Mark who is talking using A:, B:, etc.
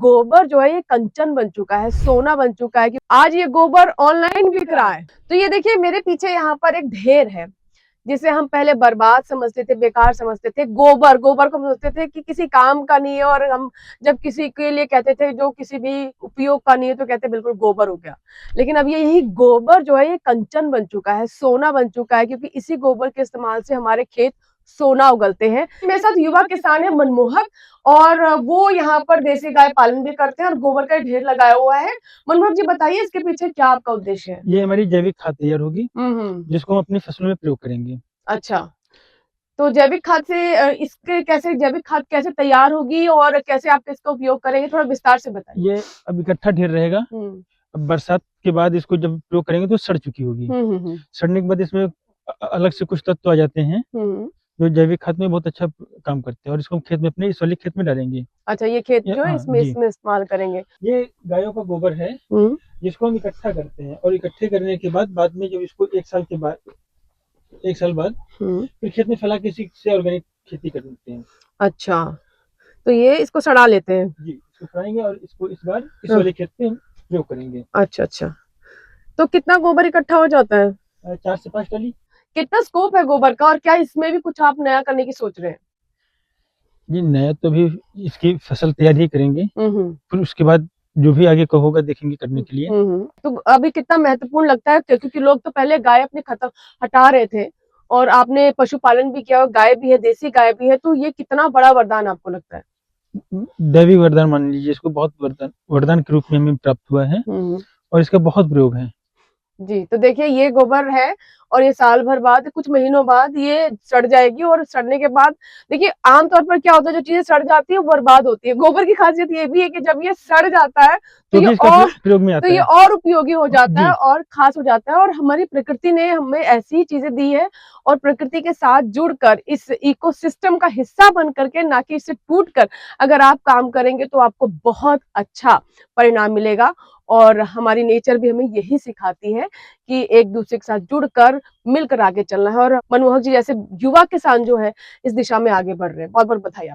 A: गोबर जो है ये कंचन बन चुका है, सोना बन चुका है कि आज ये गोबर ऑनलाइन बिक रहा है। तो ये देखिए मेरे पीछे यहाँ पर एक ढेर है जिसे हम पहले बर्बाद समझते थे, बेकार समझते थे। गोबर गोबर को समझते थे कि किसी काम का नहीं है, और हम जब किसी के लिए कहते थे जो किसी भी उपयोग का नहीं है तो कहते बिल्कुल गोबर हो गया। लेकिन अब ये यही गोबर जो है ये कंचन बन चुका है, सोना बन चुका है, क्योंकि इसी गोबर के इस्तेमाल से हमारे खेत सोना उगलते हैं। मेरे साथ युवा किसान है मनमोहक, और वो यहाँ पर देसी गाय पालन भी करते हैं और गोबर का ढेर लगाया हुआ है। मनमोहक जी बताइए इसके पीछे क्या आपका उद्देश्य है?
B: ये हमारी जैविक खाद तैयार होगी
A: हम्म।
B: जिसको हम अपनी फसलों में प्रयोग करेंगे।
A: अच्छा, तो जैविक खाद से इसके कैसे जैविक खाद कैसे तैयार होगी और कैसे आप इसका उपयोग करेंगे, थोड़ा विस्तार से बताइए।
B: ये अब इकट्ठा ढेर रहेगा। अब बरसात के बाद इसको जब प्रयोग करेंगे तो सड़ चुकी होगी। सड़ने के बाद इसमें अलग से कुछ तत्व आ जाते हैं जो जैविक खाद में बहुत अच्छा काम करते हैं, और इसको हम खेत में अपने इस वाले खेत में डालेंगे।
A: अच्छा, ये खेत जो है
B: हाँ
A: इसमें
B: जी,
A: इसमें इस्तेमाल करेंगे।
B: ये गायों का गोबर है जिसको हम इकट्ठा करते हैं, और इकट्ठे करने के बाद में जब इसको एक साल बाद फिर खेत में फैला के इसी से ऑर्गेनिक खेती कर देते हैं।
A: अच्छा, तो ये इसको सड़ा लेते हैं।
B: जी, इसको सड़ाएंगे और इसको इस बार इस वाले खेत में हम प्रयोग करेंगे।
A: अच्छा अच्छा, तो कितना गोबर इकट्ठा हो जाता है?
B: 4 से 5 टाली।
A: कितना स्कोप है गोबर का, और क्या इसमें भी कुछ आप नया करने की सोच रहे हैं?
B: जी, नया तो भी इसकी फसल तैयार ही करेंगे, फिर उसके बाद जो भी आगे का होगा देखेंगे करने के लिए।
A: तो अभी कितना महत्वपूर्ण लगता है, क्योंकि लोग तो पहले गाय अपनी खत्म हटा रहे थे, और आपने पशुपालन भी किया और गाय भी है, देसी गाय भी है, तो ये कितना बड़ा वरदान आपको लगता है?
B: दैवी वरदान मान लीजिए इसको, बहुत वरदान वरदान के रूप में हमें प्राप्त हुआ है, और इसका बहुत प्रयोग है।
A: जी, तो देखिए ये गोबर है, और ये साल भर बाद, कुछ महीनों बाद ये सड़ जाएगी, और सड़ने के बाद देखिए आमतौर पर क्या होता है, जो चीजें सड़ जाती है वो बर्बाद होती है। गोबर की खासियत ये भी है कि जब ये सड़ जाता है तो
B: भी इसका प्रयोग में आता
A: ये
B: है।
A: और उपयोगी हो जाता है और खास हो जाता है। और हमारी प्रकृति ने हमें ऐसी ही चीजें दी है, और प्रकृति के साथ जुड़कर इस इकोसिस्टम का हिस्सा बन करके, ना कि इससे टूटकर अगर आप काम करेंगे तो आपको बहुत अच्छा परिणाम मिलेगा। और हमारी नेचर भी हमें यही सिखाती है कि एक दूसरे के साथ जुड़कर मिलकर आगे चलना है। और मनमोहक जी जैसे युवा किसान जो है इस दिशा में आगे बढ़ रहे हैं, बहुत बहुत बधाई।